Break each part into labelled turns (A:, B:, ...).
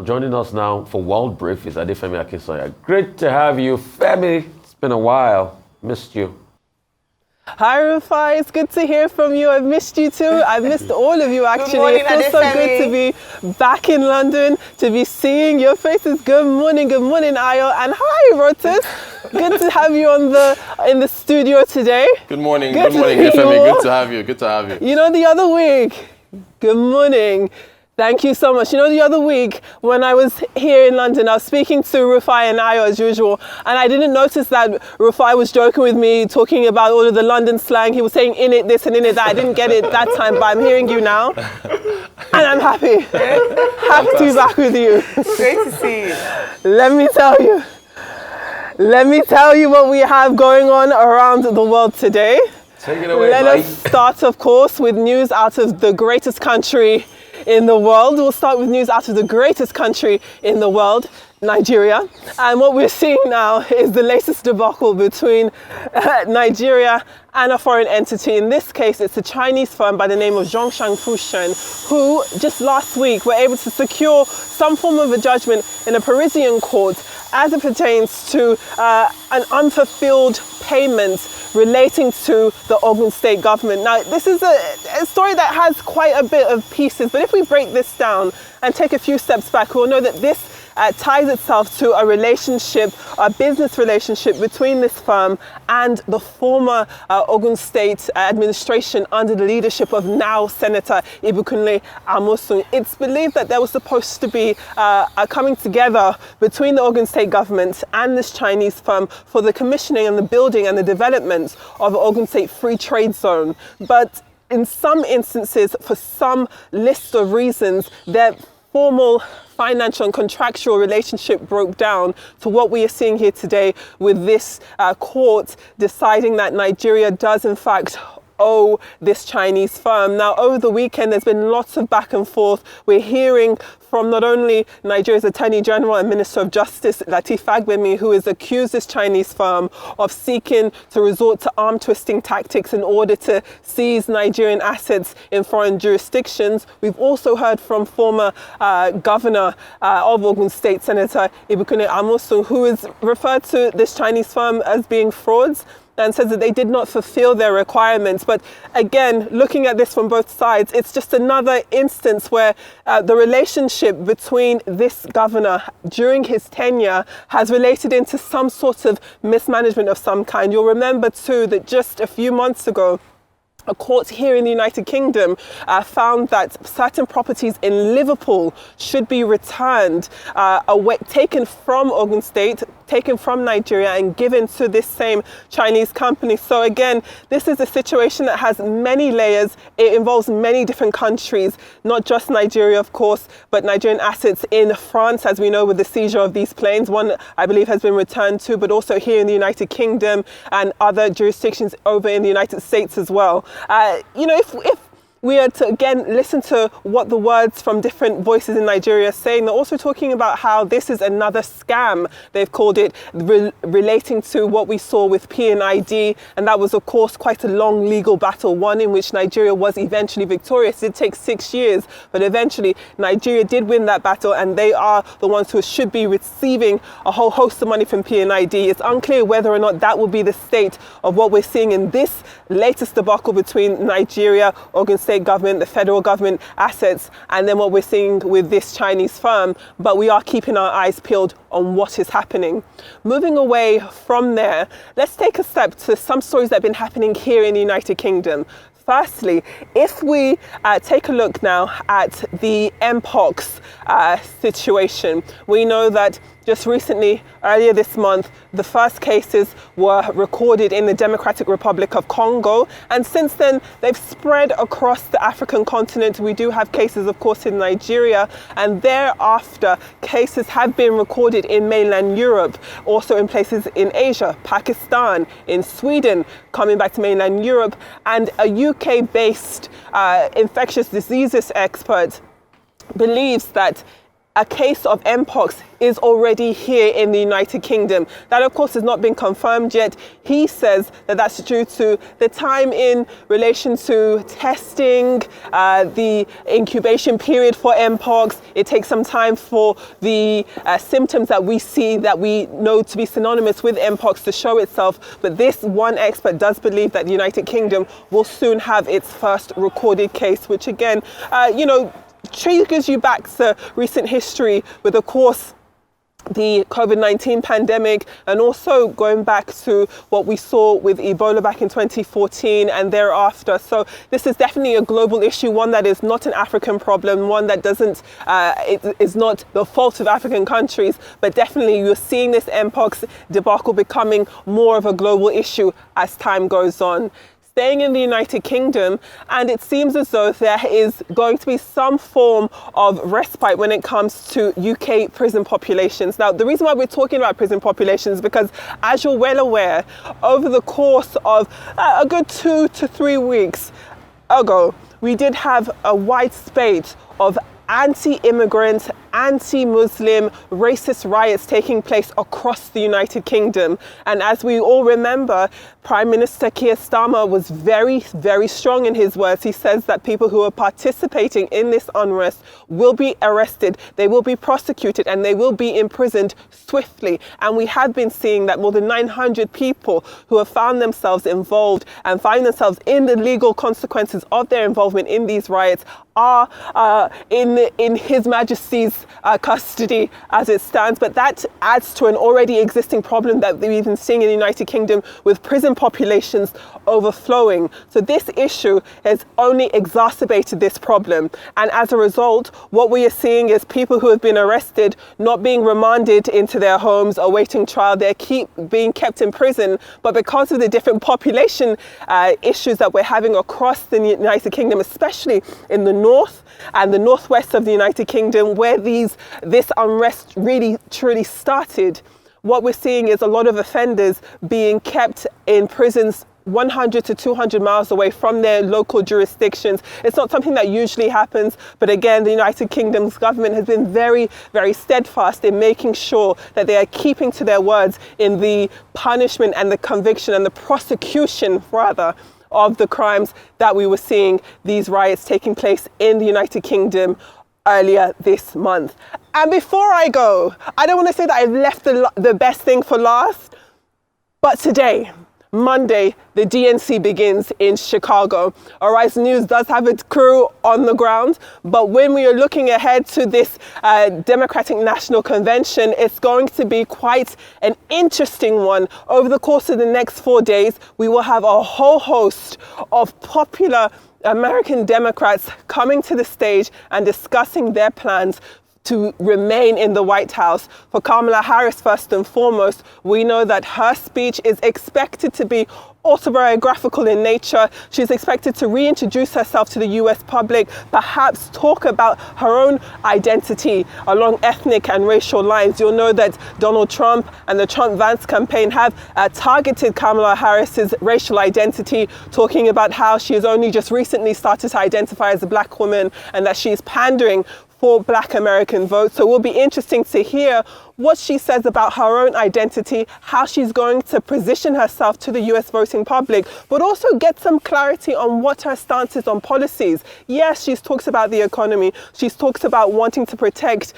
A: Joining us now for World Brief is Adefemi Akinsoya. Great to have you, Femi. It's been a while. Missed you.
B: Hi, Rufai. It's good to hear from you. I've missed you too. I've missed all of you, actually.
C: Good morning,
B: it feels so good to be back in London, to be seeing your faces. Good morning, Ayo. And hi, Rotus. Good to have you in the studio today.
D: Good morning, Femi. Good to have you.
B: You know, the other week, good morning. Thank you so much. You know, the other week when I was here in London, I was speaking to Rufai and Ayo as usual, and I didn't notice that Rufai was joking with me, talking about all of the London slang. He was saying in it this and in it that. I didn't get it that time, but I'm hearing you now, and I'm happy. Happy to be back with you.
C: Great to see you.
B: Let me tell you what we have going on around the world today.
A: Take it away,
B: Let us start, of course, with news out of the greatest country in the world. We'll start with news out of the greatest country in the world, Nigeria. And what we're seeing now is the latest debacle between Nigeria and a foreign entity. In this case, it's a Chinese firm by the name of Zhongshan Fusion, who just last week were able to secure some form of a judgment in a Parisian court as it pertains to an unfulfilled payment relating to the Ogun State government. Now, this is a story that has quite a bit of pieces, but if we break this down and take a few steps back, we'll know that this ties itself to a relationship, a business relationship between this firm and the former Ogun State administration under the leadership of now Senator Ibikunle Amosun. It's believed that there was supposed to be a coming together between the Ogun State government and this Chinese firm for the commissioning and the building and the development of the Ogun State Free Trade Zone. But in some instances, for some list of reasons, their formal financial and contractual relationship broke down to what we are seeing here today with this court deciding that Nigeria does in fact owe this Chinese firm. Now, over the weekend, there's been lots of back and forth. We're hearing from not only Nigeria's Attorney General and Minister of Justice, Lateef Fagbemi, who has accused this Chinese firm of seeking to resort to arm twisting tactics in order to seize Nigerian assets in foreign jurisdictions. We've also heard from former governor of Ogun State, Senator Ibikunle Amosun, who has referred to this Chinese firm as being frauds and says that they did not fulfill their requirements. But again, looking at this from both sides, it's just another instance where the relationship between this governor during his tenure has related into some sort of mismanagement of some kind. You'll remember too that just a few months ago, a court here in the United Kingdom found that certain properties in Liverpool should be returned, taken from Ogun State, taken from Nigeria and given to this same Chinese company. So again, this is a situation that has many layers. It involves many different countries, not just Nigeria, of course, but Nigerian assets in France, as we know, with the seizure of these planes. One, I believe, has been returned to, but also here in the United Kingdom and other jurisdictions over in the United States as well. If we are to again listen to what the words from different voices in Nigeria are saying, they're also talking about how this is another scam, they've called it, relating to what we saw with PNID. And that was, of course, quite a long legal battle, one in which Nigeria was eventually victorious. It did take 6 years, but eventually Nigeria did win that battle, and they are the ones who should be receiving a whole host of money from PNID. It's unclear whether or not that will be the state of what we're seeing in this latest debacle between Nigeria, Ogun State government, the federal government assets, and then what we're seeing with this Chinese firm. But we are keeping our eyes peeled on what is happening. Moving away from there, let's take a step to some stories that have been happening here in the United Kingdom. Firstly, if we take a look now at the Mpox situation, we know that just recently, earlier this month, the first cases were recorded in the Democratic Republic of Congo. And since then, they've spread across the African continent. We do have cases, of course, in Nigeria. And thereafter, cases have been recorded in mainland Europe, also in places in Asia, Pakistan, in Sweden, coming back to mainland Europe. And a UK-based infectious diseases expert believes that a case of Mpox is already here in the United Kingdom. That, of course, has not been confirmed yet. He says that that's due to the time in relation to testing, the incubation period for Mpox. It takes some time for the symptoms that we see, that we know to be synonymous with Mpox, to show itself. But this one expert does believe that the United Kingdom will soon have its first recorded case, which again, triggers you back to recent history with, of course, the COVID-19 pandemic, and also going back to what we saw with Ebola back in 2014 and thereafter. So this is definitely a global issue, one that is not an African problem, one that it is not the fault of African countries, but definitely you're seeing this Mpox debacle becoming more of a global issue as time goes on. Staying in the United Kingdom, and it seems as though there is going to be some form of respite when it comes to UK prison populations. Now, the reason why we're talking about prison populations is because, as you're well aware, over the course of a good 2 to 3 weeks ago, we did have a wide spate of anti-immigrant, anti-Muslim, racist riots taking place across the United Kingdom. And as we all remember, Prime Minister Keir Starmer was very, very strong in his words. He says that people who are participating in this unrest will be arrested, they will be prosecuted, and they will be imprisoned swiftly. And we have been seeing that more than 900 people who have found themselves involved and find themselves in the legal consequences of their involvement in these riots are in His Majesty's custody as it stands. But that adds to an already existing problem that we've been seeing in the United Kingdom with prison populations overflowing. So this issue has only exacerbated this problem. And as a result, what we are seeing is people who have been arrested not being remanded into their homes awaiting trial. They're being kept in prison. But because of the different population issues that we're having across the United Kingdom, especially in the north and the northwest of the United Kingdom, where this unrest really truly started, what we're seeing is a lot of offenders being kept in prisons 100 to 200 miles away from their local jurisdictions. It's not something that usually happens, but again, the United Kingdom's government has been very, very steadfast in making sure that they are keeping to their words in the punishment and the conviction and the prosecution, rather, of the crimes that we were seeing these riots taking place in the United Kingdom earlier this month. And before I go, I don't want to say that I've left the best thing for last, but today, Monday, the DNC begins in Chicago. Arise News does have its crew on the ground, but when we are looking ahead to this Democratic National Convention, it's going to be quite an interesting one. Over the course of the next 4 days, we will have a whole host of popular American Democrats coming to the stage and discussing their plans to remain in the White House. For Kamala Harris, first and foremost, we know that her speech is expected to be autobiographical in nature. She's expected to reintroduce herself to the US public, perhaps talk about her own identity along ethnic and racial lines. You'll know that Donald Trump and the Trump-Vance campaign have targeted Kamala Harris's racial identity, talking about how she has only just recently started to identify as a black woman and that she's pandering for Black American votes. So it will be interesting to hear what she says about her own identity, how she's going to position herself to the US voting public, but also get some clarity on what her stance is on policies. Yes, she's talked about the economy. She's talked about wanting to protect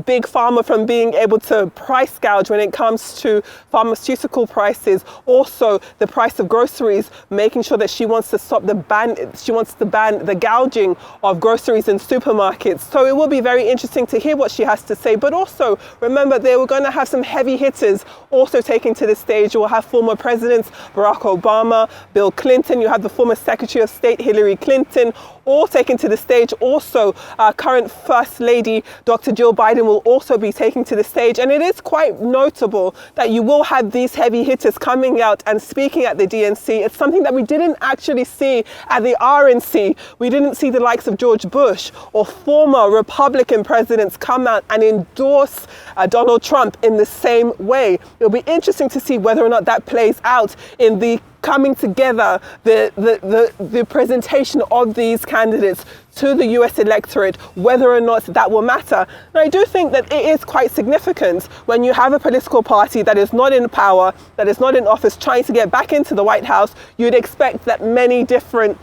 B: big pharma from being able to price gouge when it comes to pharmaceutical prices. Also, the price of groceries, making sure that she wants to stop ban the gouging of groceries in supermarkets. So it will be very interesting to hear what she has to say, but also remember, they were going to have some heavy hitters also taking to the stage. You will have former presidents Barack Obama, Bill Clinton. You have the former Secretary of State Hillary Clinton, all taken to the stage. Also, current First Lady Dr. Jill Biden will also be taking to the stage. And it is quite notable that you will have these heavy hitters coming out and speaking at the DNC. It's something that we didn't actually see at the RNC. We didn't see the likes of George Bush or former Republican presidents come out and endorse Donald Trump in the same way. It'll be interesting to see whether or not that plays out in the coming together, the presentation of these candidates to the US electorate, whether or not that will matter. And I do think that it is quite significant when you have a political party that is not in power, that is not in office, trying to get back into the White House. You'd expect that many different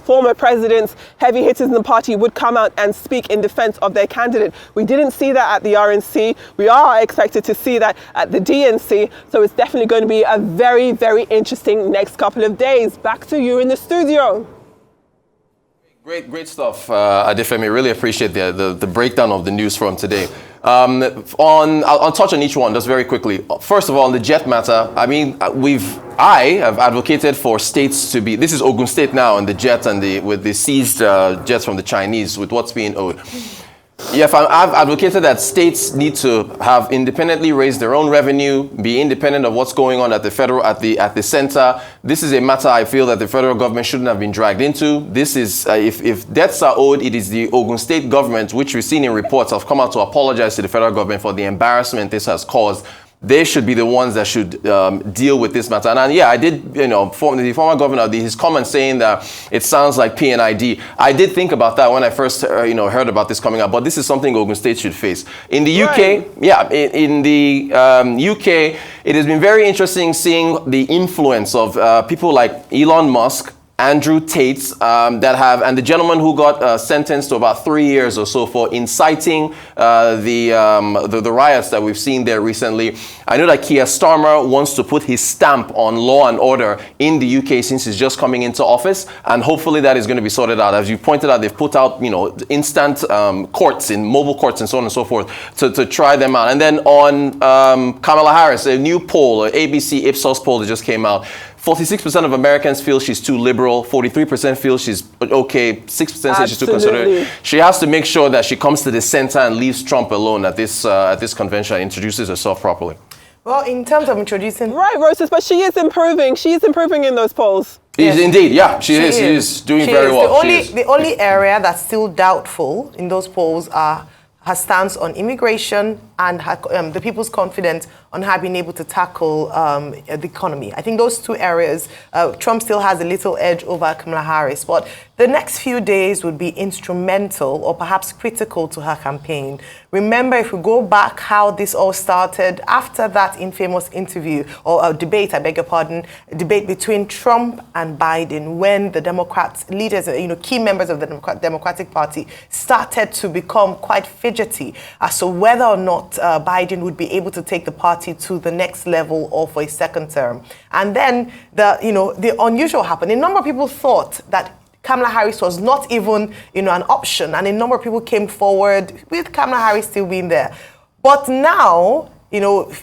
B: former presidents, heavy hitters in the party would come out and speak in defense of their candidate. We didn't see that at the RNC. We are expected to see that at the DNC. So it's definitely going to be a very, very interesting next couple of days. Back to you in the studio.
D: Great stuff, Adefemi. Really appreciate the breakdown of the news from today. I'll touch on each one just very quickly. First of all, on the jet matter, I mean, I have advocated for states to be. This is Ogun State now, and the jet and with the seized jets from the Chinese with what's being owed. Yes, I've advocated that states need to have independently raise their own revenue, be independent of what's going on at the federal, at the center. This is a matter I feel that the federal government shouldn't have been dragged into. This is, if debts are owed, it is the Ogun State government, which we've seen in reports, have come out to apologize to the federal government for the embarrassment this has caused. They should be the ones that should deal with this matter. And yeah, I did, the former governor, his comment saying that it sounds like PNID. I did think about that when I first, heard about this coming up. But this is something Ogun State should face. In the UK, in the UK, it has been very interesting seeing the influence of people like Elon Musk, Andrew Tate, and the gentleman who got sentenced to about 3 years or so for inciting the riots that we've seen there recently. I know that Keir Starmer wants to put his stamp on law and order in the UK since he's just coming into office, and hopefully that is going to be sorted out. As you pointed out, they've put out instant courts, in mobile courts and so on and so forth to try them out. And then on Kamala Harris, a new poll, an ABC Ipsos poll that just came out. 46% of Americans feel she's too liberal. 43% feel she's okay. 6% say she's too conservative. She has to make sure that she comes to the center and leaves Trump alone at this convention and introduces herself properly.
C: Well, in terms of introducing...
B: Right, Roses, but she is improving. She is improving in those polls.
D: Yes. Indeed, yeah. She is doing very well.
C: The only area that's still doubtful in those polls are her stance on immigration and the people's confidence on her being able to tackle the economy. I think those two areas, Trump still has a little edge over Kamala Harris, but the next few days would be instrumental or perhaps critical to her campaign. Remember, if we go back how this all started, after that infamous interview, or debate, I beg your pardon, debate between Trump and Biden, when the Democrats, leaders, key members of the Democratic Party started to become quite fidgety as to whether or not Biden would be able to take the party to the next level or for a second term. And then the unusual happened. A number of people thought that Kamala Harris was not even an option, and a number of people came forward with Kamala Harris still being there. But now,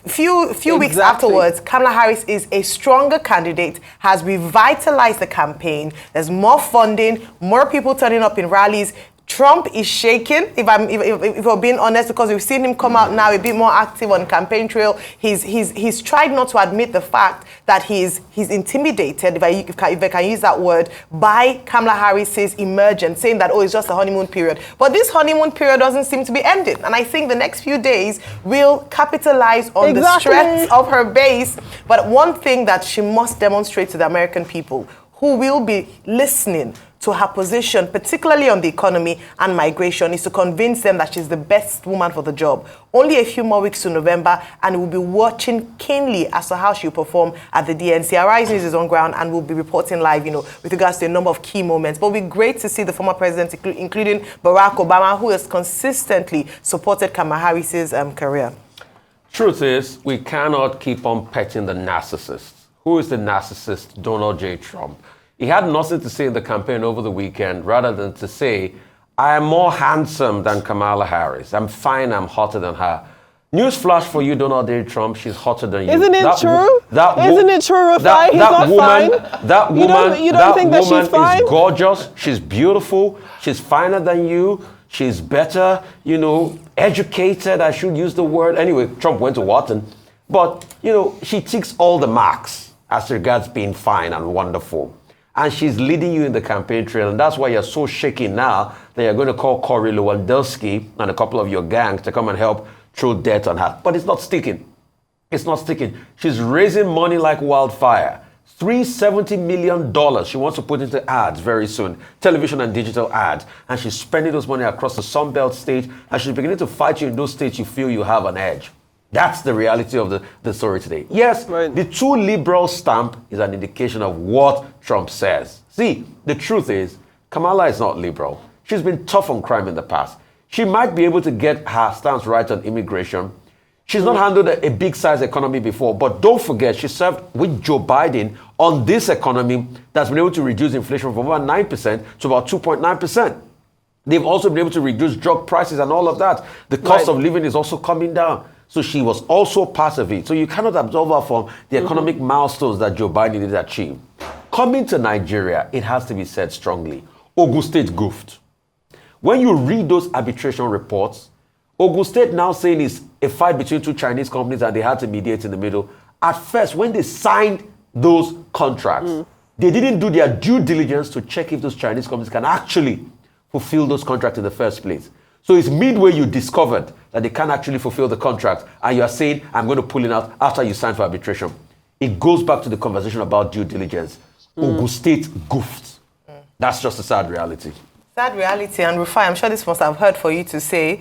C: few weeks afterwards, Kamala Harris is a stronger candidate, has revitalized the campaign. There's more funding, more people turning up in rallies. Trump is shaking, if we're being honest, because we've seen him come out now a bit more active on campaign trail. He's tried not to admit the fact that he's intimidated, if I can use that word, by Kamala Harris's emergence, saying that, it's just a honeymoon period. But this honeymoon period doesn't seem to be ending. And I think the next few days will capitalize on the strength of her base. But one thing that she must demonstrate to the American people, who will be listening to her position, particularly on the economy and migration, is to convince them that she's the best woman for the job. Only a few more weeks to November, and we'll be watching keenly as to how she'll perform at the DNC. Our Rise News is on ground, and we'll be reporting live, with regards to a number of key moments. But it'll be great to see the former president, including Barack Obama, who has consistently supported Kamala Harris's career.
A: Truth is, we cannot keep on petting the narcissist. Who is the narcissist? Donald J. Trump. He had nothing to say in the campaign over the weekend, rather than to say, I am more handsome than Kamala Harris. I'm fine, I'm hotter than her. Newsflash for you, Donald J. Trump, she's hotter than you.
B: Isn't it true? Isn't it true, Rafai? He's not fine.
A: That woman,
B: you don't think that she's fine?
A: Is gorgeous, she's beautiful, she's finer than you, she's better, educated, I should use the word. Anyway, Trump went to Wharton. But, she ticks all the marks as regards being fine and wonderful. And she's leading you in the campaign trail. And that's why you're so shaky now that you're going to call Corey Lewandowski and a couple of your gangs to come and help throw dirt on her. But it's not sticking. It's not sticking. She's raising money like wildfire. $370 million she wants to put into ads very soon, television and digital ads. And she's spending those money across the Sunbelt states, and she's beginning to fight you in those states you feel you have an edge. That's the reality of the story today. Yes,
B: right.
A: The too liberal stamp is an indication of what Trump says. See, the truth is, Kamala is not liberal. She's been tough on crime in the past. She might be able to get her stance right on immigration. She's not handled a big size economy before, but don't forget, she served with Joe Biden on this economy that's been able to reduce inflation from over 9% to about 2.9%. They've also been able to reduce drug prices and all of that. The cost of living is also coming down. So she was also part of it. So you cannot absolve her from the economic milestones that Joe Biden did achieve. Coming to Nigeria, it has to be said strongly, Ogun State goofed. When you read those arbitration reports, Ogun State now saying it's a fight between two Chinese companies and they had to mediate in the middle. At first, when they signed those contracts, they didn't do their due diligence to check if those Chinese companies can actually fulfill those contracts in the first place. So it's midway you discovered that they can't actually fulfill the contract, and you are saying, I'm going to pull it out after you sign for arbitration. It goes back to the conversation about due diligence. Ogun State goofed. That's just a sad reality.
C: Sad reality, and Rufai, I'm sure this must have hurt for you to say.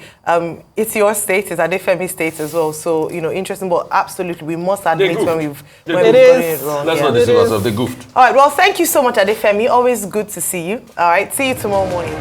C: It's your state, it's Adefemi state as well. So, interesting, but absolutely, we must admit when we've gotten it wrong.
A: Let's not deceive ourselves, they goofed.
C: All right, well, thank you so much, Adefemi. Always good to see you. All right, see you tomorrow morning.